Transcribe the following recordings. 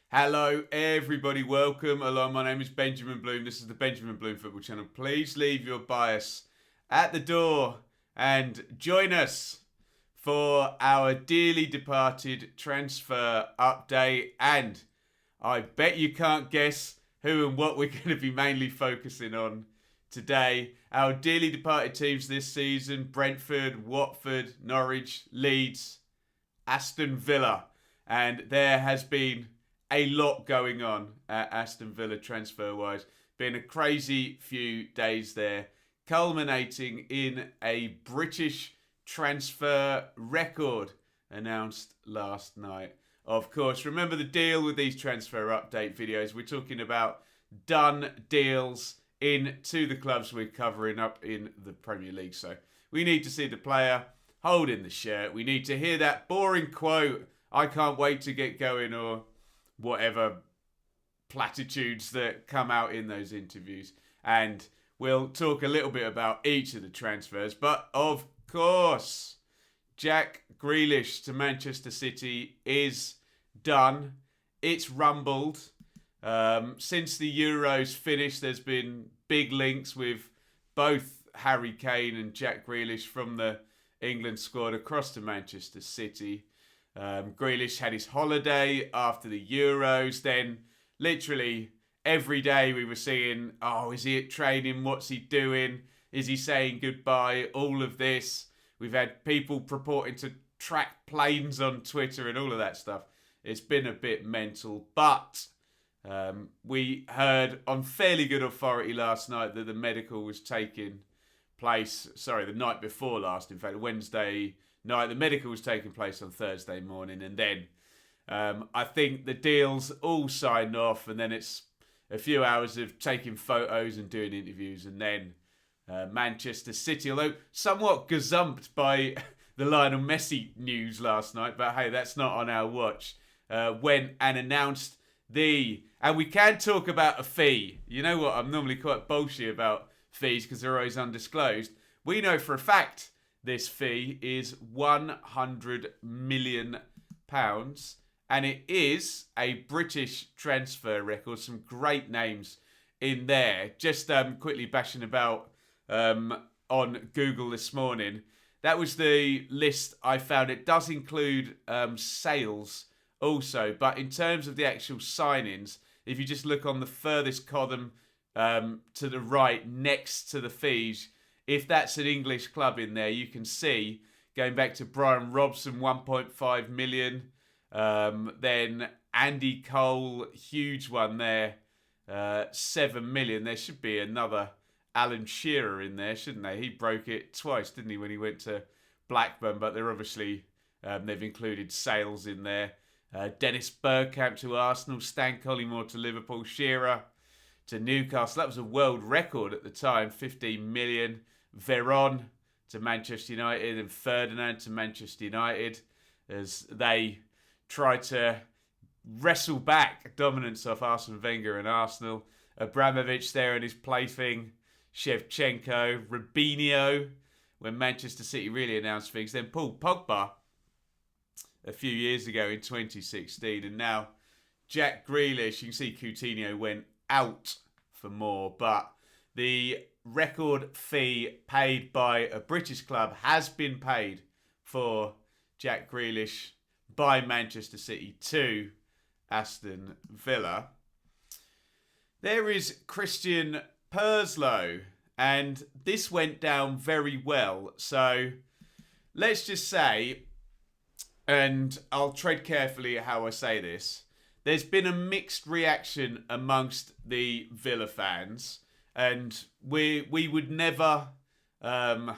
Hello, everybody. Welcome along. My name is Benjamin Bloom. This is the Benjamin Bloom Football Channel. Please leave your bias at the door and join us for our dearly departed transfer update. And I bet you can't guess who and what we're going to be mainly focusing on today. Our dearly departed teams this season: Brentford, Watford, Norwich, Leeds, Aston Villa. And there has been a lot going on at Aston Villa transfer-wise. Been a crazy few days there, culminating in a British transfer record announced last night. Of course, remember the deal with these transfer update videos. We're talking about done deals into the clubs we're covering up in the Premier League. So we need to see the player holding the shirt. We need to hear that boring quote, "I can't wait to get going," or whatever platitudes that come out in those interviews. And we'll talk a little bit about each of the transfers. But of course, Jack Grealish to Manchester City is done. It's rumbled. Since the Euros finished, there's been big links with both Harry Kane and Jack Grealish from the England squad across to Manchester City. Grealish had his holiday after the Euros. Then literally every day we were seeing, is he at training? What's he doing? Is he saying goodbye? All of this. We've had people purporting to track planes on Twitter and all of that stuff. It's been a bit mental. But we heard on fairly good authority last night that the medical was taking place. The night before last, in fact, Wednesday night. The medical was taking place on Thursday morning, and then I think the deal's all signed off, and then it's a few hours of taking photos and doing interviews, and then Manchester City, although somewhat gazumped by the Lionel Messi news last night, but hey, that's not on our watch, went and announced and we can talk about a fee. You know what, I'm normally quite bullshit about fees because they're always undisclosed. We know for a fact this fee is £100 million, and it is a British transfer record. Some great names in there. Just quickly bashing about on Google this morning. That was the list I found. It does include sales also, but in terms of the actual signings, if you just look on the furthest column to the right next to the fees, if that's an English club in there, you can see, going back to Brian Robson, 1.5 million. Then Andy Cole, huge one there, 7 million. There should be another Alan Shearer in there, shouldn't they? He broke it twice, didn't he, when he went to Blackburn? But they're obviously, they've included sales in there. Dennis Bergkamp to Arsenal, Stan Collymore to Liverpool, Shearer to Newcastle. That was a world record at the time, 15 million. Veron to Manchester United, and Ferdinand to Manchester United as they try to wrestle back dominance off Arsene Wenger and Arsenal. Abramovich there in his plaything. Shevchenko, Robinho when Manchester City really announced things. Then Paul Pogba a few years ago in 2016. And now Jack Grealish. You can see Coutinho went out for more, but the record fee paid by a British club has been paid for Jack Grealish by Manchester City to Aston Villa. There is Christian Purslow, and this went down very well. So let's just say, and I'll tread carefully how I say this, there's been a mixed reaction amongst the Villa fans. And we would never, in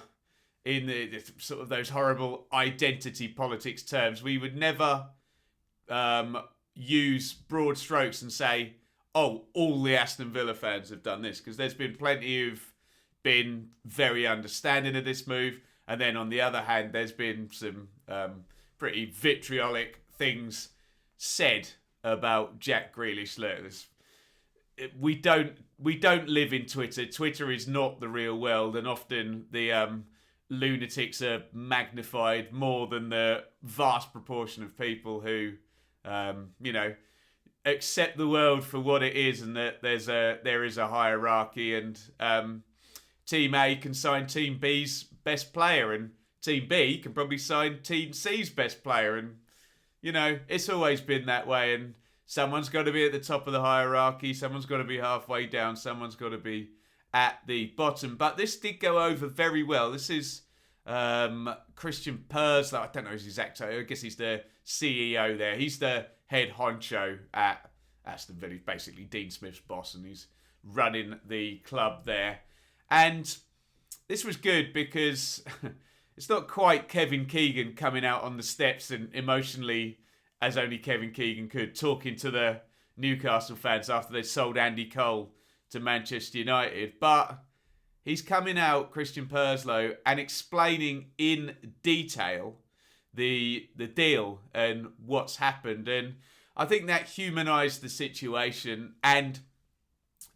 the sort of those horrible identity politics terms, we would never use broad strokes and say, all the Aston Villa fans have done this. Because there's been plenty who've been very understanding of this move. And then on the other hand, there's been some pretty vitriolic things said about Jack Grealish. Look, we don't live in Twitter. Twitter is not the real world, and often the lunatics are magnified more than the vast proportion of people who, accept the world for what it is, and that there is a hierarchy, and Team A can sign Team B's best player, and Team B can probably sign Team C's best player, and it's always been that way. And someone's got to be at the top of the hierarchy, someone's got to be halfway down, someone's got to be at the bottom. But this did go over very well. This is Christian Purslow. I don't know his exact title. I guess he's the CEO there. He's the head honcho at Aston Villa. He's basically Dean Smith's boss, and he's running the club there. And this was good because it's not quite Kevin Keegan coming out on the steps and emotionally, as only Kevin Keegan could, talking to the Newcastle fans after they sold Andy Cole to Manchester United. But he's coming out, Christian Purslow, and explaining in detail the deal and what's happened. And I think that humanised the situation. And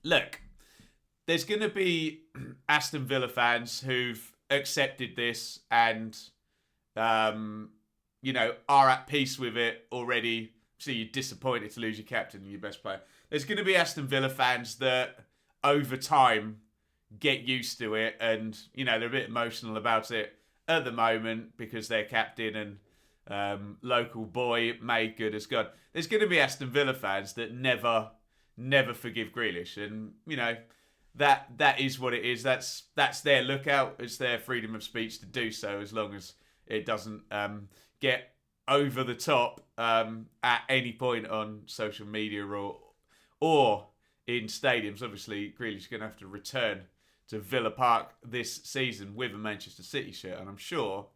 look, there's going to be Aston Villa fans who've accepted this and, are at peace with it already. So you're disappointed to lose your captain and your best player. There's going to be Aston Villa fans that over time get used to it, and they're a bit emotional about it at the moment because their captain and local boy made good as God. There's going to be Aston Villa fans that never forgive Grealish, and that is what it is. That's their lookout. It's their freedom of speech to do so, as long as it doesn't get over the top at any point on social media or in stadiums. Obviously, Grealish is going to have to return to Villa Park this season with a Manchester City shirt, and I'm sure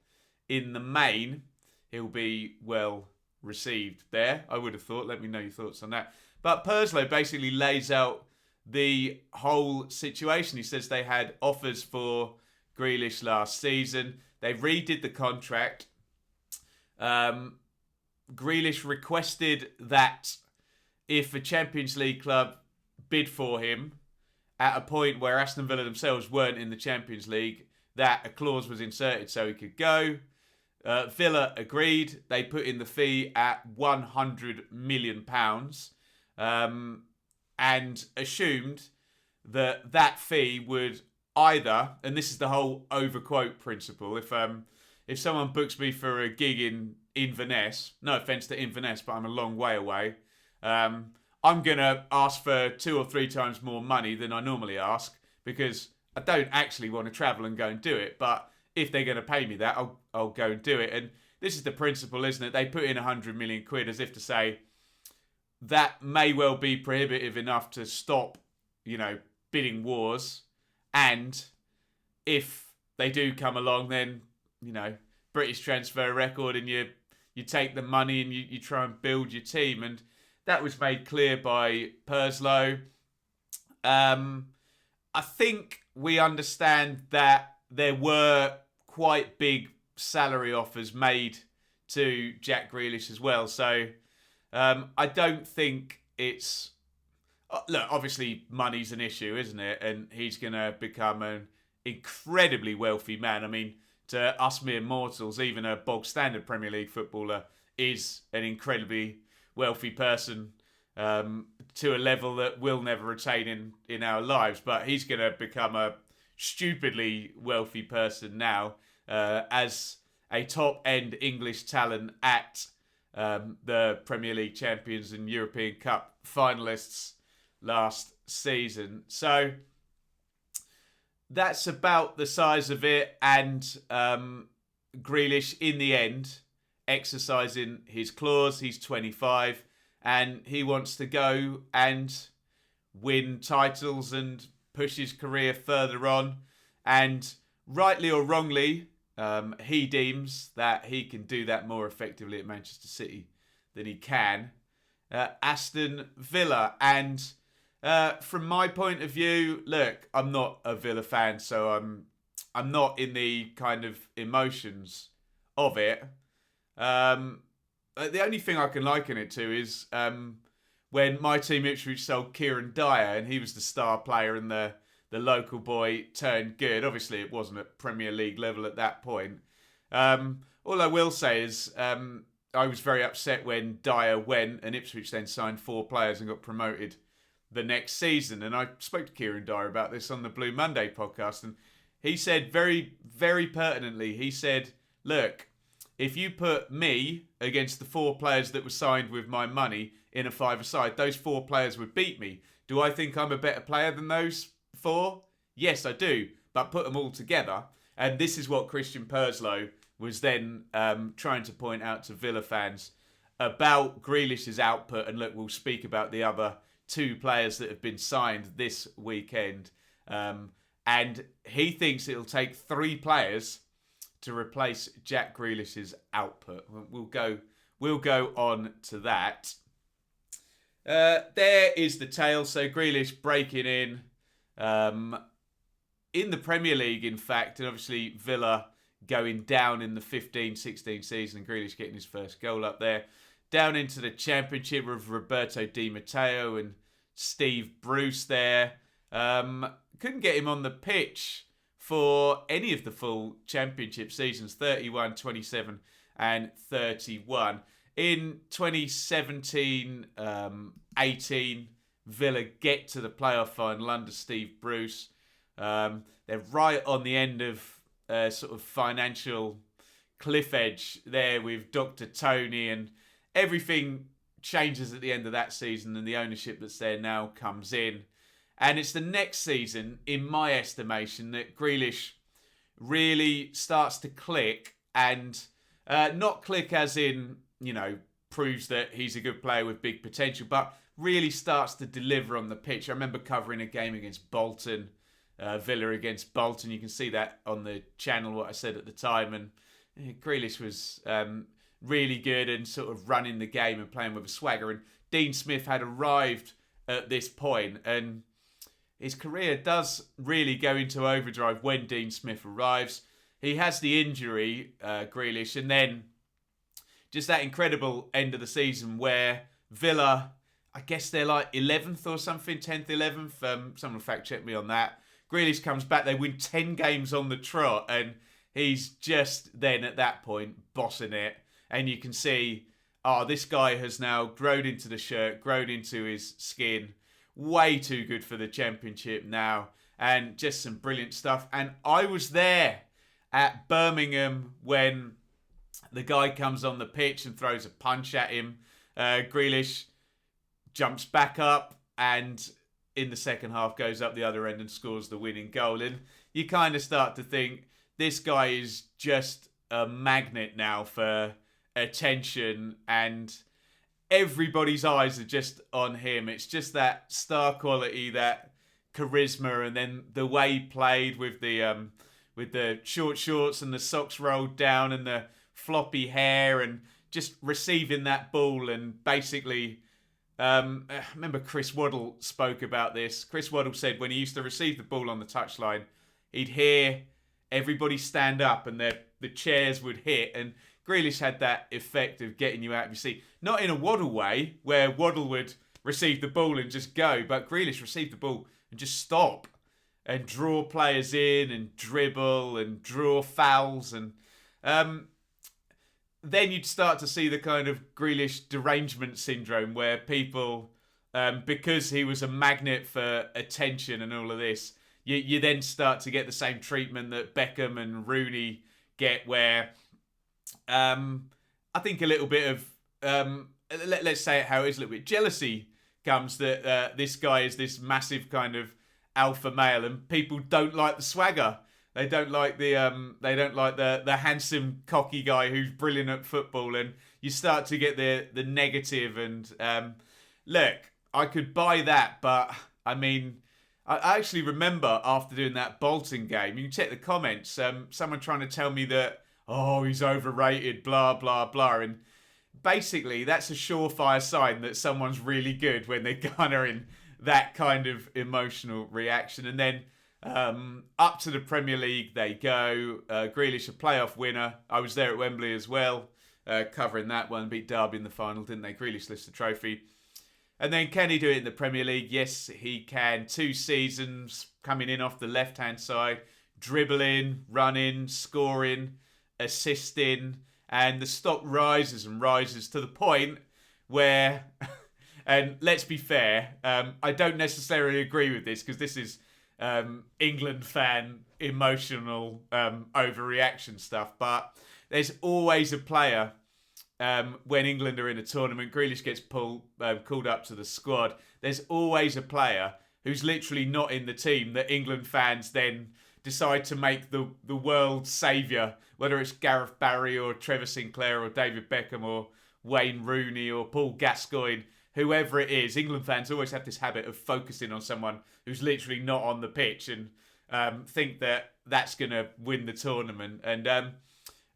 in the main he'll be well received there, I would have thought. Let me know your thoughts on that. But Purslow basically lays out the whole situation. He says they had offers for Grealish last season. They redid the contract. Grealish requested that if a Champions League club bid for him at a point where Aston Villa themselves weren't in the Champions League, that a clause was inserted so he could go. Villa agreed. They put in the fee at £100 million and assumed that fee would either, and this is the whole overquote principle, if someone books me for a gig in Inverness, no offence to Inverness, but I'm a long way away, I'm going to ask for 2 or 3 times more money than I normally ask, because I don't actually want to travel and go and do it. But if they're going to pay me that, I'll go and do it. And this is the principle, isn't it? They put in 100 million quid as if to say that may well be prohibitive enough to stop, bidding wars. And if they do come along, then, British transfer record, and you take the money and you try and build your team. And that was made clear by Purslow. I think we understand that there were quite big salary offers made to Jack Grealish as well. So I don't think it's... Look, obviously money's an issue, isn't it? And he's going to become an incredibly wealthy man. I mean, to us mere mortals, even a bog standard Premier League footballer is an incredibly wealthy person to a level that we'll never attain in our lives. But he's going to become a stupidly wealthy person now as a top-end English talent at the Premier League champions and European Cup finalists last season. So that's about the size of it. And Grealish, in the end, exercising his clause. He's 25 and he wants to go and win titles and push his career further on. And rightly or wrongly, he deems that he can do that more effectively at Manchester City than he can at Aston Villa. And from my point of view, look, I'm not a Villa fan, so I'm not in the kind of emotions of it. The only thing I can liken it to is when my team Ipswich sold Kieran Dyer, and he was the star player and the local boy turned good. Obviously, it wasn't at Premier League level at that point. All I will say is I I was very upset when Dyer went and Ipswich then signed 4 players and got promoted the next season. And I spoke to Kieran Dyer about this on the Blue Monday podcast, and he said very, very pertinently, he said, look, if you put me against the 4 players that were signed with my money in a 5-a-side, those 4 players would beat me. Do I think I'm a better player than those 4? Yes, I do. But put them all together. And this is what Christian Purslow was then trying to point out to Villa fans about Grealish's output. And look, we'll speak about the other 2 players that have been signed this weekend. And he thinks it'll take 3 players to replace Jack Grealish's output. We'll go on to that. There is the tale. So Grealish breaking in the Premier League, in fact, and obviously Villa going down in the 15-16 season, and Grealish getting his first goal up there. Down into the Championship with Roberto Di Matteo and Steve Bruce there. Couldn't get him on the pitch for any of the full Championship seasons, 31, 27 and 31. In 2017-18, Villa get to the playoff final under Steve Bruce. They're right on the end of sort of financial cliff edge there with Dr. Tony, and everything changes at the end of that season, and the ownership that's there now comes in. And it's the next season, in my estimation, that Grealish really starts to click, and not click as in, proves that he's a good player with big potential, but really starts to deliver on the pitch. I remember covering a game against Bolton, Villa against Bolton. You can see that on the channel, what I said at the time. And Grealish was really good and sort of running the game and playing with a swagger. And Dean Smith had arrived at this point, and his career does really go into overdrive when Dean Smith arrives. He has the injury, Grealish, and then just that incredible end of the season where Villa, I guess they're like 11th or something, 10th, 11th. Someone fact check me on that. Grealish comes back, they win 10 games on the trot, and he's just then at that point bossing it. And you can see, this guy has now grown into the shirt, grown into his skin. Way too good for the Championship now, and just some brilliant stuff. And I was there at Birmingham when the guy comes on the pitch and throws a punch at him. Grealish jumps back up and in the second half goes up the other end and scores the winning goal. And you kind of start to think this guy is just a magnet now for attention, and everybody's eyes are just on him. It's just that star quality, that charisma, and then the way he played with the short shorts and the socks rolled down and the floppy hair, and just receiving that ball. And basically, I remember Chris Waddle spoke about this. Chris Waddle said when he used to receive the ball on the touchline, he'd hear everybody stand up and the chairs would hit, and Grealish had that effect of getting you out of your seat. Not in a Waddle way, where Waddle would receive the ball and just go, but Grealish received the ball and just stop and draw players in and dribble and draw fouls. And then you'd start to see the kind of Grealish derangement syndrome where people, because he was a magnet for attention and all of this, you then start to get the same treatment that Beckham and Rooney get, where I think a little bit of, let's say it how it is, a little bit jealousy comes that this guy is this massive kind of alpha male, and people don't like the swagger. They don't like the handsome, cocky guy who's brilliant at football, and you start to get the negative. And look, I could buy that, but I mean, I actually remember after doing that Bolton game, you can check the comments, someone trying to tell me that, he's overrated, blah, blah, blah. And basically, that's a surefire sign that someone's really good when they're garnering that kind of emotional reaction. And then up to the Premier League they go. Grealish, a playoff winner. I was there at Wembley as well, covering that one. Beat Derby in the final, didn't they? Grealish lifts the trophy. And then can he do it in the Premier League? Yes, he can. 2 seasons, coming in off the left-hand side, dribbling, running, scoring, assisting, and the stock rises and rises to the point where, and let's be fair, I don't necessarily agree with this because this is England fan emotional overreaction stuff, but there's always a player when England are in a tournament, Grealish gets called up to the squad, there's always a player who's literally not in the team that England fans then decide to make the world's saviour, whether it's Gareth Barry or Trevor Sinclair or David Beckham or Wayne Rooney or Paul Gascoigne, whoever it is. England fans always have this habit of focusing on someone who's literally not on the pitch and think that that's going to win the tournament. And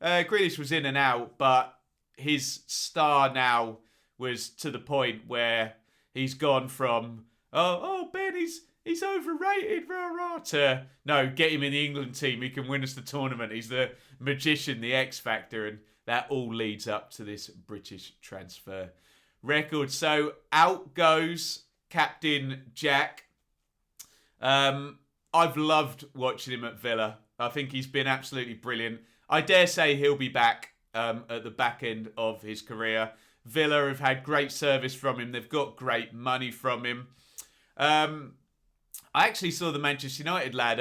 Grealish was in and out, but his star now was to the point where he's gone from, oh Ben, he's overrated, rah rah, to, no, get him in the England team, he can win us the tournament, he's the magician, the X Factor, and that all leads up to this British transfer record. So out goes Captain Jack. I've loved watching him at Villa. I think he's been absolutely brilliant. I dare say he'll be back at the back end of his career. Villa have had great service from him. They've got great money from him. I actually saw the Manchester United lad,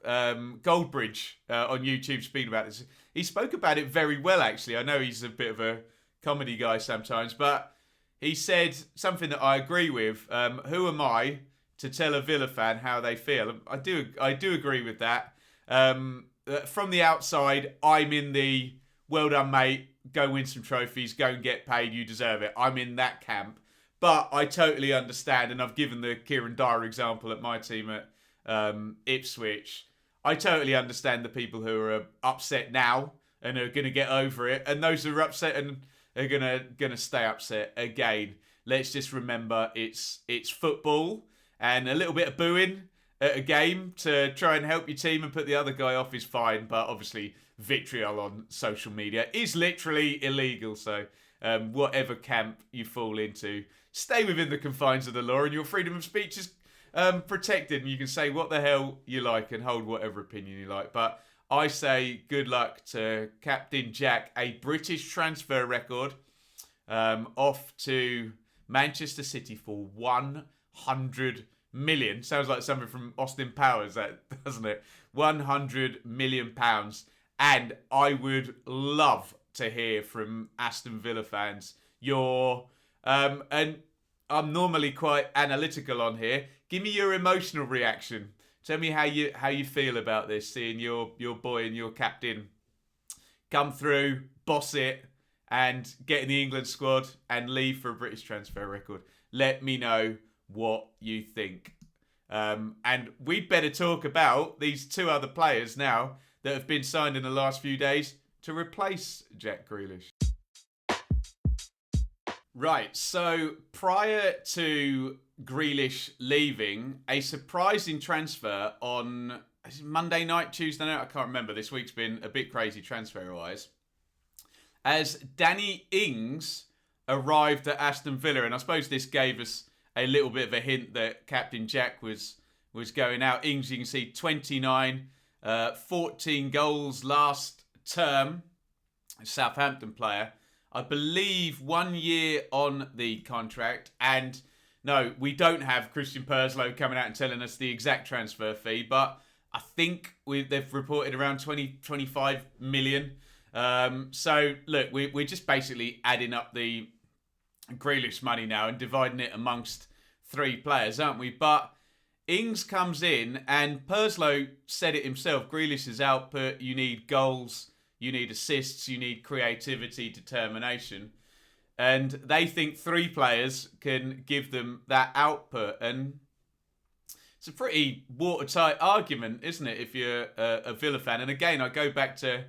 Goldbridge, on YouTube speak about this. He spoke about it very well, actually. I know he's a bit of a comedy guy sometimes, but he said something that I agree with. Who am I to tell a Villa fan how they feel? I do agree with that. From the outside, I'm in the, well done, mate, go win some trophies, go and get paid, you deserve it. I'm in that camp. But I totally understand, and I've given the Kieran Dyer example at my team at Ipswich. I totally understand the people who are upset now and are going to get over it, and those who are upset and are going to stay upset again. Let's just remember it's football, and a little bit of booing at a game to try and help your team and put the other guy off is fine, but obviously vitriol on social media is literally illegal. So whatever camp you fall into, stay within the confines of the law, and your freedom of speech is protected, and you can say what the hell you like and hold whatever opinion you like. But I say good luck to Captain Jack, a British transfer record, off to Manchester City for 100 million. Sounds like something from Austin Powers, that, doesn't it? 100 million pounds. And I would love to hear from Aston Villa fans your and I'm normally quite analytical on here. Give me your emotional reaction. Tell me how you feel about this, seeing your boy and your captain come through, boss it, and get in the England squad and leave for a British transfer record. Let me know what you think. And we'd better talk about these two other players now that have been signed in the last few days to replace Jack Grealish. Right, so prior to Grealish leaving, a surprising transfer on Monday night, Tuesday night, I can't remember. This week's been a bit crazy transfer-wise. As Danny Ings arrived at Aston Villa, and I suppose this gave us a little bit of a hint that Captain Jack was going out. Ings, you can see 29, 14 goals last term, Southampton player. I believe 1 year on the contract. And no, we don't have Christian Purslow coming out and telling us the exact transfer fee, but I think they've reported around 25 million. So look, we're just basically adding up the Grealish money now and dividing it amongst three players, aren't we? But Ings comes in, and Purslow said it himself. Grealish's output, you need goals, you need assists, you need creativity, determination. And they think three players can give them that output. And it's a pretty watertight argument, isn't it, if you're a Villa fan? And again, I go back to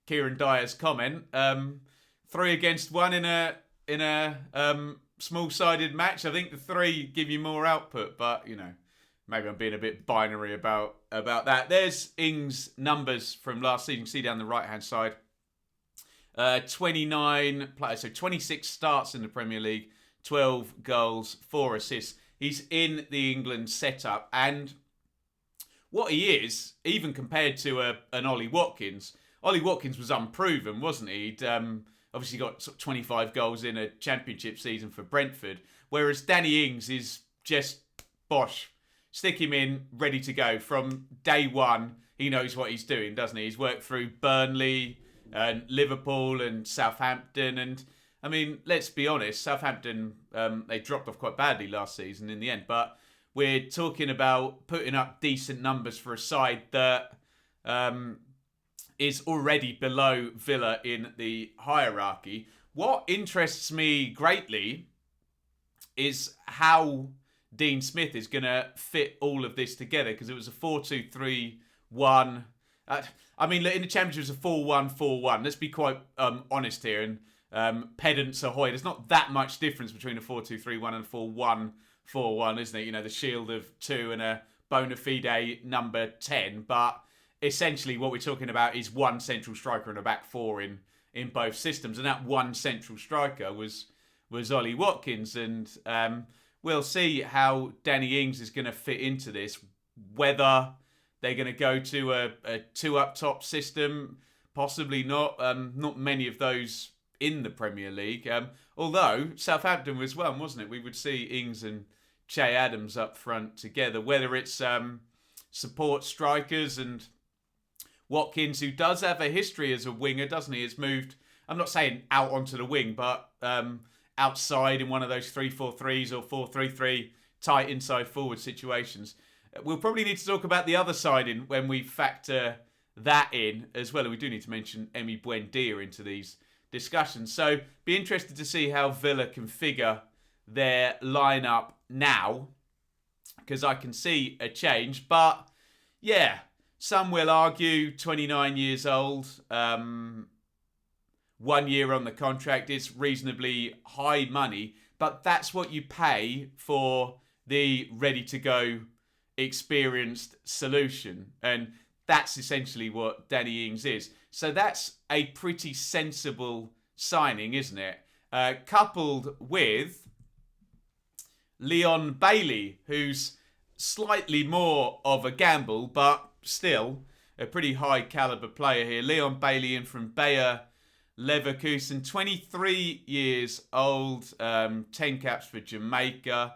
Kieran Dyer's comment. 3 against 1 in a small-sided match. I think the 3 give you more output, but, you know, maybe I'm being a bit binary about that. There's Ings' numbers from last season. You can see down the right-hand side. 29 players, so 26 starts in the Premier League, 12 goals, 4 assists. He's in the England setup, and what he is, even compared to an Ollie Watkins, Ollie Watkins was unproven, wasn't he? He'd obviously got sort of 25 goals in a championship season for Brentford, whereas Danny Ings is just bosh. Stick him in, ready to go. From day one, he knows what he's doing, doesn't he? He's worked through Burnley and Liverpool and Southampton. And, I mean, let's be honest, Southampton, they dropped off quite badly last season in the end. But we're talking about putting up decent numbers for a side that is already below Villa in the hierarchy. What interests me greatly is how Dean Smith is going to fit all of this together, because it was a 4-2-3-1. I mean, in the Championship, it was a 4-1-4-1. Let's be quite honest here, and pedants ahoy. There's not that much difference between a 4-2-3-1 and a 4-1-4-1, isn't it? You know, the shield of 2 and a bona fide number 10. But essentially what we're talking about is one central striker and a back four in both systems. And that one central striker was Ollie Watkins. And we'll see how Danny Ings is going to fit into this, whether they're going to go to a two up top system, possibly not. Not many of those in the Premier League. Although Southampton was one, wasn't it? We would see Ings and Che Adams up front together, whether it's support strikers, and Watkins, who does have a history as a winger, doesn't he? Has moved, I'm not saying out onto the wing, but outside in one of those 3-4-3s or 4-3-3 tight inside forward situations. We'll probably need to talk about the other side when we factor that in as well. And we do need to mention Emi Buendia into these discussions. So be interested to see how Villa configure their lineup now, because I can see a change. But yeah, some will argue 29 years old, 1 year on the contract is reasonably high money, but that's what you pay for the ready-to-go experienced solution. And that's essentially what Danny Ings is. So that's a pretty sensible signing, isn't it? Coupled with Leon Bailey, who's slightly more of a gamble, but still a pretty high caliber player here. Leon Bailey in from Bayer Leverkusen, 23 years old, 10 caps for Jamaica,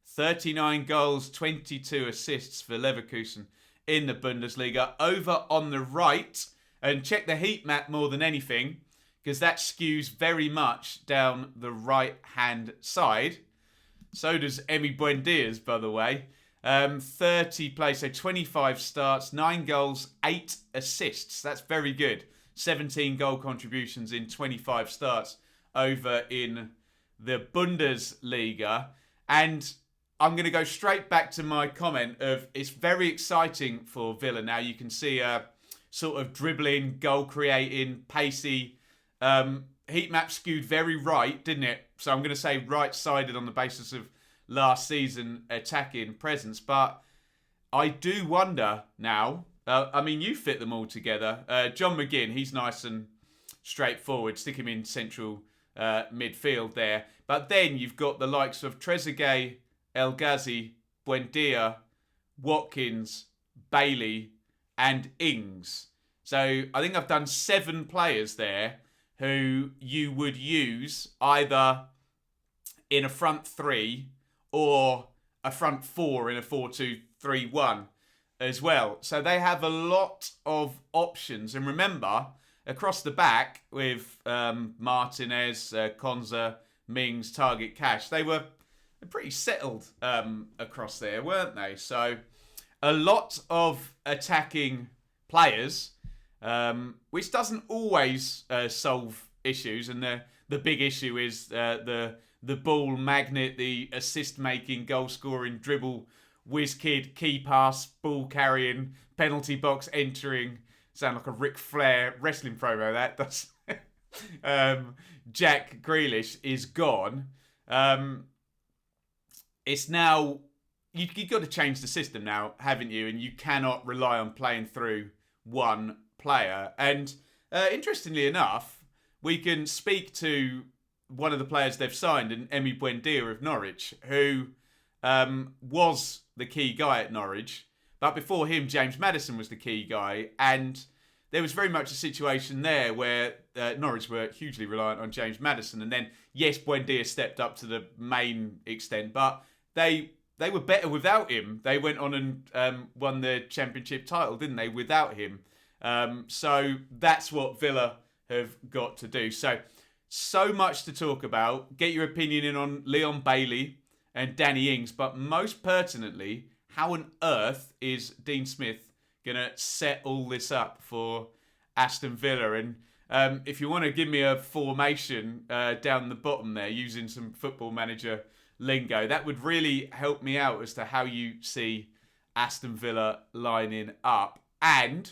39 goals, 22 assists for Leverkusen in the Bundesliga. Over on the right, and check the heat map more than anything, because that skews very much down the right-hand side. So does Emi Buendia's, by the way. 30 plays, so 25 starts, 9 goals, 8 assists. That's very good. 17 goal contributions in 25 starts over in the Bundesliga. And I'm going to go straight back to my comment of it's very exciting for Villa now. You can see a sort of dribbling, goal creating, pacey. Heat map skewed very right, didn't it? So I'm going to say right-sided on the basis of last season attacking presence. But I do wonder now, I mean, you fit them all together. John McGinn, he's nice and straightforward. Stick him in central midfield there. But then you've got the likes of Trezeguet, El Ghazi, Buendia, Watkins, Bailey, and Ings. So I think I've done 7 players there who you would use either in a front 3 or a front 4 in a 4-2-3-1 as well. So they have a lot of options. And remember, across the back with Martinez, Konza, Mings, Target, Cash, they were pretty settled across there, weren't they? So a lot of attacking players, which doesn't always solve issues. And the big issue is the ball magnet, the assist-making, goal-scoring, dribble, whiz-kid, key pass, ball-carrying, penalty box entering. Sound like a Ric Flair wrestling promo, that does. Jack Grealish is gone. It's now... You've got to change the system now, haven't you? And you cannot rely on playing through one player. And interestingly enough, we can speak to one of the players they've signed, and Emi Buendia of Norwich, who was the key guy at Norwich. But before him, James Maddison was the key guy. And there was very much a situation there where Norwich were hugely reliant on James Maddison. And then, yes, Buendia stepped up to the main extent, but they were better without him. They went on and won the championship title, didn't they, without him? So that's what Villa have got to do. So much to talk about. Get your opinion in on Leon Bailey and Danny Ings. But most pertinently, how on earth is Dean Smith going to set all this up for Aston Villa? And if you want to give me a formation down the bottom there using some Football Manager lingo, that would really help me out as to how you see Aston Villa lining up. And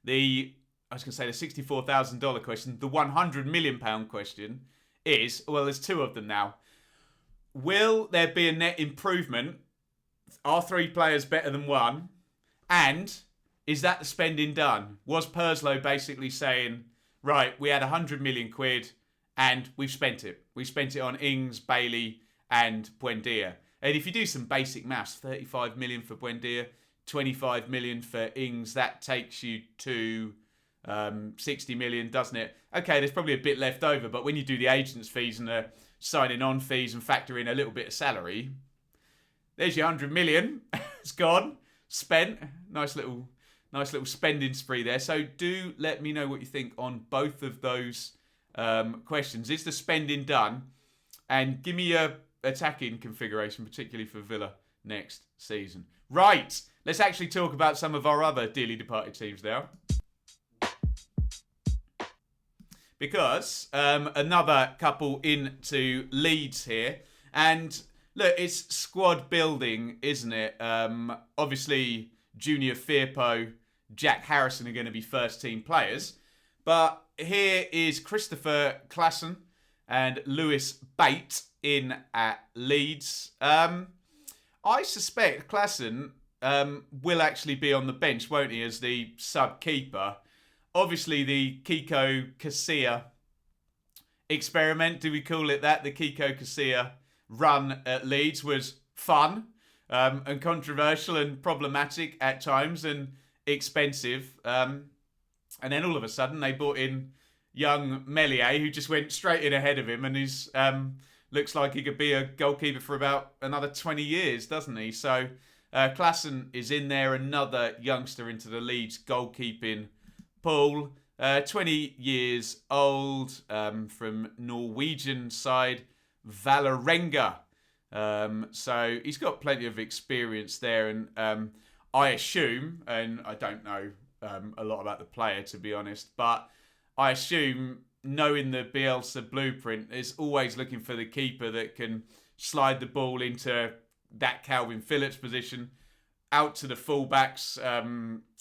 the $64,000 question, the £100 million question is, well, there's two of them now. Will there be a net improvement? Are three players better than one? And is that the spending done? Was Purslow basically saying, right, we had £100 million and we've spent it. We spent it on Ings, Bailey and Buendia. And if you do some basic maths, 35 million for Buendia, 25 million for Ings, that takes you to 60 million, doesn't it? Okay, there's probably a bit left over, but when you do the agent's fees and the signing on fees and factor in a little bit of salary, there's your 100 million. It's gone, spent. Nice little spending spree there. So do let me know what you think on both of those questions. Is the spending done? And give me your attacking configuration, particularly for Villa next season. Right, let's actually talk about some of our other dearly departed teams now. Because another couple into Leeds here. And look, it's squad building, isn't it? Obviously, Junior Firpo, Jack Harrison are going to be first team players. But here is Christopher Klassen and Lewis Bate in at Leeds. I suspect Klassen will actually be on the bench, won't he, as the sub-keeper. Obviously, the Kiko Casilla experiment, do we call it that? The Kiko Casilla run at Leeds was fun and controversial and problematic at times and expensive. And then all of a sudden, they brought in young Meslier, who just went straight in ahead of him and is looks like he could be a goalkeeper for about another 20 years, doesn't he? So Klassen is in there, another youngster into the Leeds goalkeeping pool. 20 years old, from Norwegian side, Valerenga. So he's got plenty of experience there. And I assume, and I don't know a lot about the player, to be honest, but I assume, knowing the Bielsa blueprint, is always looking for the keeper that can slide the ball into that Calvin Phillips position, out to the fullbacks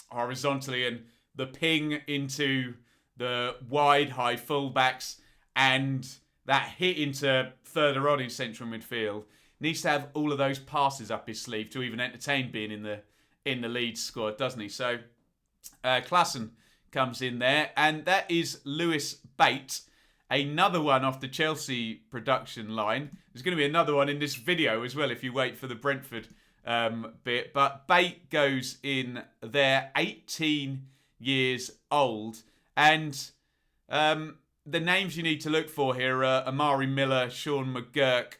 horizontally, and the ping into the wide high fullbacks, and that hit into further on in central midfield. Needs to have all of those passes up his sleeve to even entertain being in the Leeds squad, doesn't he? So Klassen comes in there, and that is Lewis Bate, another one off the Chelsea production line. There's going to be another one in this video as well if you wait for the Brentford bit. But Bate goes in there, 18 years old, and the names you need to look for here are Amari Miller, Sean McGurk,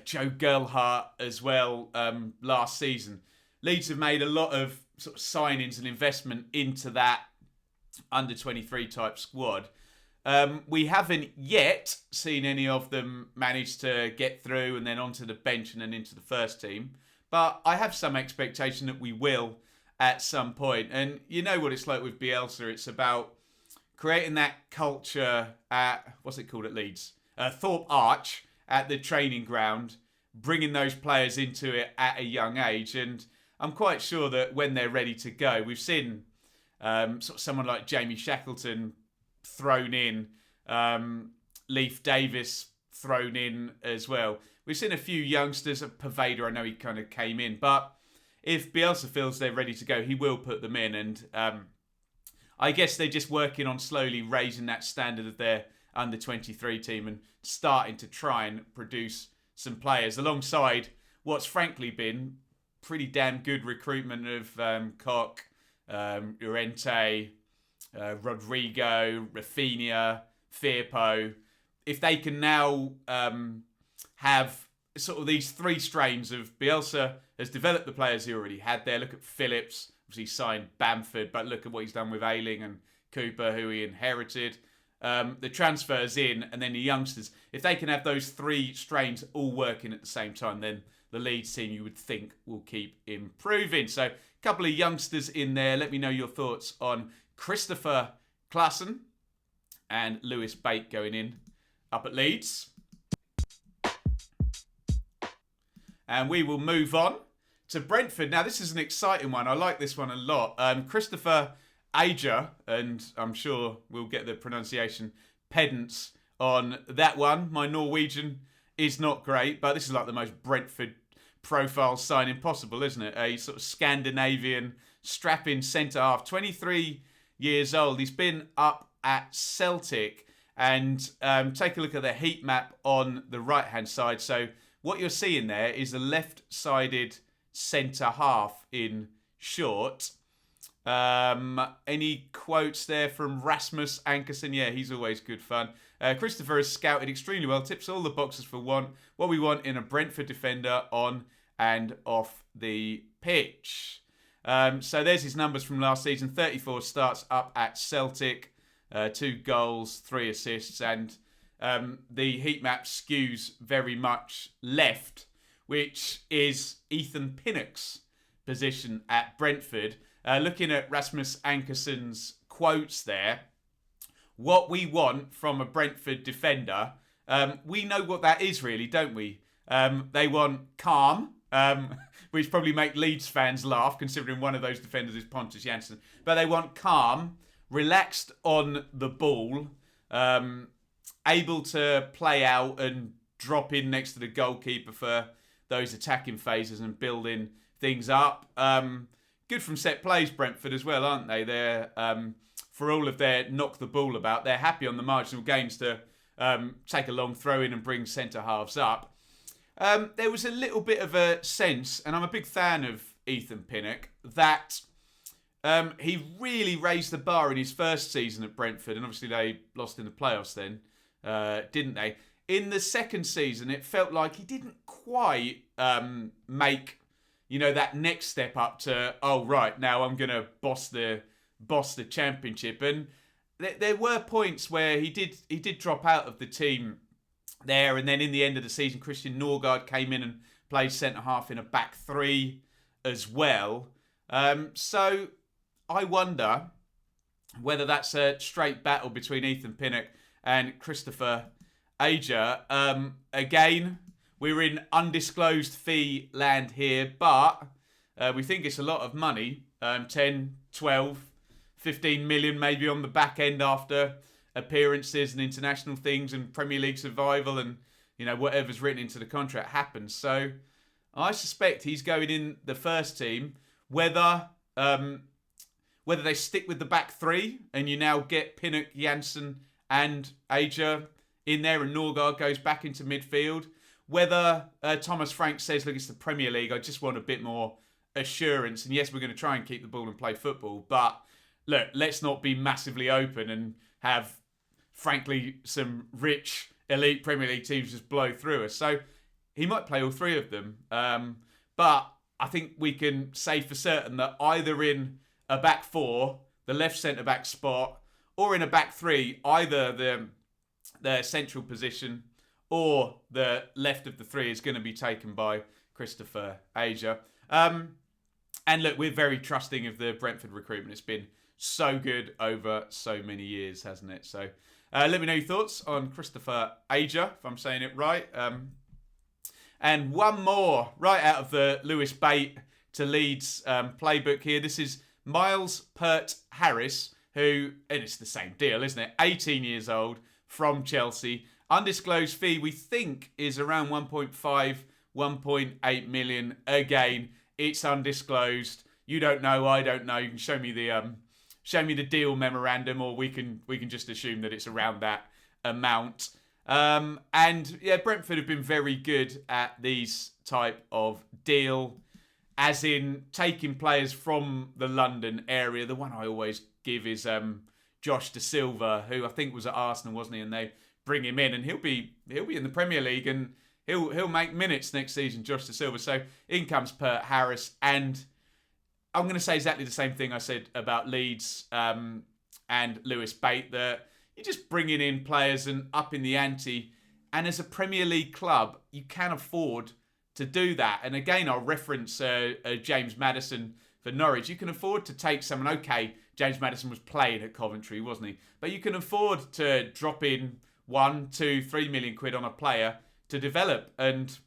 Joe Gerlhart as well last season. Leeds have made a lot of sort of signings and investment into that under-23 type squad. We haven't yet seen any of them manage to get through and then onto the bench and then into the first team. But I have some expectation that we will at some point. And you know what it's like with Bielsa. It's about creating that culture at, what's it called at Leeds? Thorpe Arch at the training ground, bringing those players into it at a young age. And I'm quite sure that when they're ready to go, we've seen sort of someone like Jamie Shackleton thrown in, Leif Davis thrown in as well. We've seen a few youngsters, Paveda, I know he kind of came in, but if Bielsa feels they're ready to go, he will put them in. And I guess they're just working on slowly raising that standard of their under-23 team and starting to try and produce some players alongside what's frankly been pretty damn good recruitment of Koch, Llorente, Rodrigo, Rafinha, Firpo, if they can now have sort of these three strains of Bielsa has developed the players he already had there. Look at Phillips, obviously signed Bamford, but look at what he's done with Ailing and Cooper, who he inherited. The transfers in, and then the youngsters. If they can have those three strains all working at the same time, then the Leeds team, you would think, will keep improving. So a couple of youngsters in there. Let me know your thoughts on Christopher Klassen and Lewis Bate going in up at Leeds. And we will move on to Brentford. Now, this is an exciting one. I like this one a lot. Christopher Ager, and I'm sure we'll get the pronunciation pedants on that one. My Norwegian is not great, but this is like the most Brentford profile signing possible, isn't it? A sort of Scandinavian strapping centre-half, 23 years old. He's been up at Celtic, and take a look at the heat map on the right-hand side. So what you're seeing there is a left-sided centre-half in short. Any quotes there from Rasmus Ankerson? Yeah, he's always good fun. Christopher has scouted extremely well, tips all the boxes for what we want in a Brentford defender on and off the pitch. So there's his numbers from last season. 34 starts up at Celtic, 2 goals, 3 assists, and the heat map skews very much left, which is Ethan Pinnock's position at Brentford. Looking at Rasmus Ankerson's quotes there, what we want from a Brentford defender, we know what that is really, don't we? They want calm, which probably make Leeds fans laugh, considering one of those defenders is Pontus Jansson. But they want calm, relaxed on the ball, able to play out and drop in next to the goalkeeper for those attacking phases and building things up. Good from set plays, Brentford, as well, aren't they? They're, for all of their knock the ball about, they're happy on the marginal gains to take a long throw in and bring centre-halves up. There was a little bit of a sense, and I'm a big fan of Ethan Pinnock, that he really raised the bar in his first season at Brentford, and obviously they lost in the playoffs then, didn't they? In the second season, it felt like he didn't quite make, that next step up to, oh, right, now I'm going to boss the championship. And there were points where he did drop out of the team there, and then in the end of the season, Christian Norgard came in and played centre-half in a back three as well. So I wonder whether that's a straight battle between Ethan Pinnock and Christopher Ager. Again, we're in undisclosed fee land here, but we think it's a lot of money. 10, 12, 15 million maybe on the back end after appearances and international things and Premier League survival and, whatever's written into the contract happens. So I suspect he's going in the first team. Whether they stick with the back three and you now get Pinnock, Jansson and Ager in there and Norgard goes back into midfield. Whether Thomas Frank says, look, it's the Premier League, I just want a bit more assurance. And yes, we're going to try and keep the ball and play football. But look, let's not be massively open and have, frankly, some rich elite Premier League teams just blow through us. So he might play all three of them. But I think we can say for certain that either in a back four, the left centre-back spot, or in a back three, either the central position or the left of the three is going to be taken by Christopher Ager. And look, we're very trusting of the Brentford recruitment. It's been so good over so many years, hasn't it? So let me know your thoughts on Christopher Ager, if I'm saying it right. And one more, right out of the Lewis Bate to Leeds playbook here. This is Miles Pert Harris, who, and it's the same deal, isn't it? 18 years old, from Chelsea. Undisclosed fee, we think, is around 1.5, 1.8 million. Again, it's undisclosed. You don't know, I don't know. You can show me the deal memorandum, or we can just assume that it's around that amount. And yeah, Brentford have been very good at these type of deal as in taking players from the London area. The one I always give is Josh Da Silva, who I think was at Arsenal, wasn't he? And they bring him in, and he'll be in the Premier League, and he'll make minutes next season, Josh Da Silva. So in comes Pert Harris, and I'm going to say exactly the same thing I said about Leeds and Lewis Bate, that you're just bringing in players and upping the ante. And as a Premier League club, you can afford to do that. And again, I'll reference James Mattheson for Norwich. You can afford to take someone. Okay, James Mattheson was playing at Coventry, wasn't he? But you can afford to drop in 1, 2, 3 million quid on a player to develop. And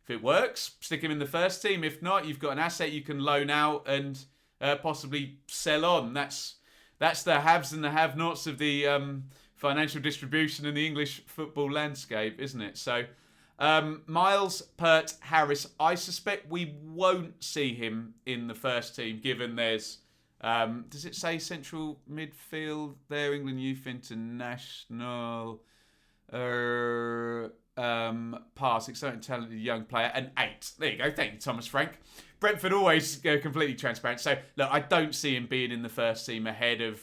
if it works, stick him in the first team. If not, you've got an asset you can loan out and possibly sell on. That's the haves and the have-nots of the financial distribution in the English football landscape, isn't it? So, Miles, Pert, Harris, I suspect we won't see him in the first team, given there's, does it say central midfield there? England Youth International, pass, exciting, talented young player, and 8. There you go. Thank you, Thomas Frank. Brentford always go completely transparent. So, look, I don't see him being in the first team ahead of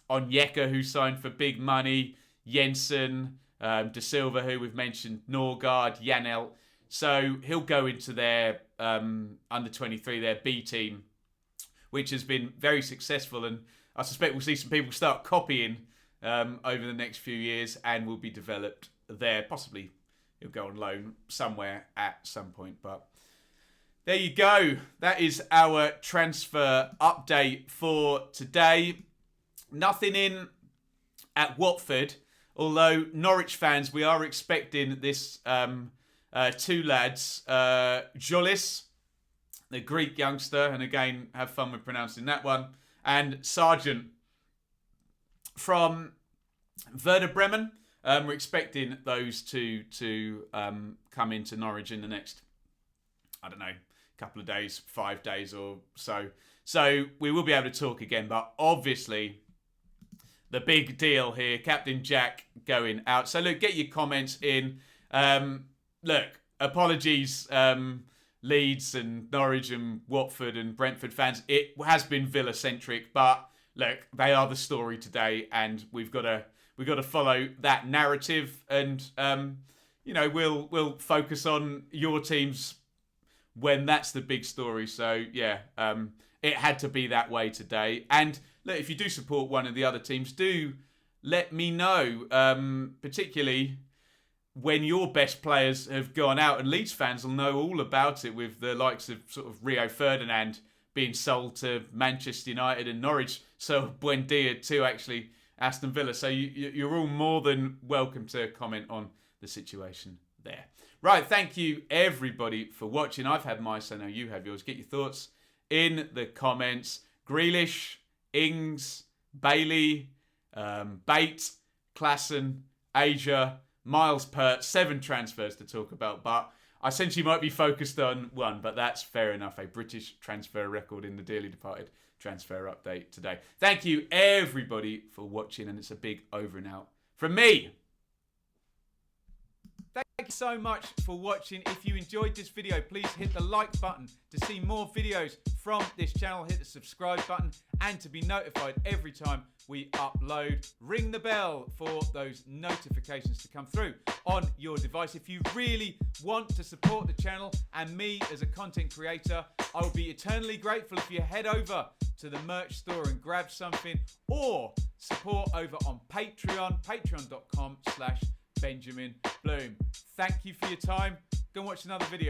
Onyeka, who signed for big money, Jensen, Da Silva, who we've mentioned, Norgard, Janel. So he'll go into their under 23, their B team, which has been very successful. And I suspect we'll see some people start copying over the next few years and will be developed there. Possibly he'll go on loan somewhere at some point, but there you go. That is our transfer update for today. Nothing in at Watford, although Norwich fans, we are expecting this 2 lads, Jolis, the Greek youngster, and again, have fun with pronouncing that one, and Sargent from Werder Bremen. We're expecting those two to come into Norwich in the next, I don't know, couple of days, 5 days or so. So we will be able to talk again, but obviously the big deal here, Captain Jack going out. So look, get your comments in. Look, apologies, Leeds and Norwich and Watford and Brentford fans. It has been Villa-centric, but look, they are the story today, and we've got to follow that narrative, and we'll focus on your teams when that's the big story. So yeah, it had to be that way today. And look, if you do support one of the other teams, do let me know, particularly when your best players have gone out, and Leeds fans will know all about it, with the likes of sort of Rio Ferdinand being sold to Manchester United and Norwich. So Buendia to actually Aston Villa. So you're all more than welcome to comment on the situation there. Right, thank you everybody for watching. I've had my say, now you have yours. Get your thoughts in the comments. Grealish, Ings, Bailey, Bate, Klassen, Asia, Miles, Pert, 7 transfers to talk about, but I essentially might be focused on 1, but that's fair enough. A British transfer record in the dearly departed transfer update today. Thank you everybody for watching, and it's a big over and out from me. Thank you so much for watching. If you enjoyed this video, please hit the like button to see more videos from this channel. Hit the subscribe button, and to be notified every time we upload, ring the bell for those notifications to come through on your device. If you really want to support the channel and me as a content creator, I will be eternally grateful if you head over to the merch store and grab something, or support over on Patreon, patreon.com/Benjamin Bloom. Thank you for your time. Go and watch another video.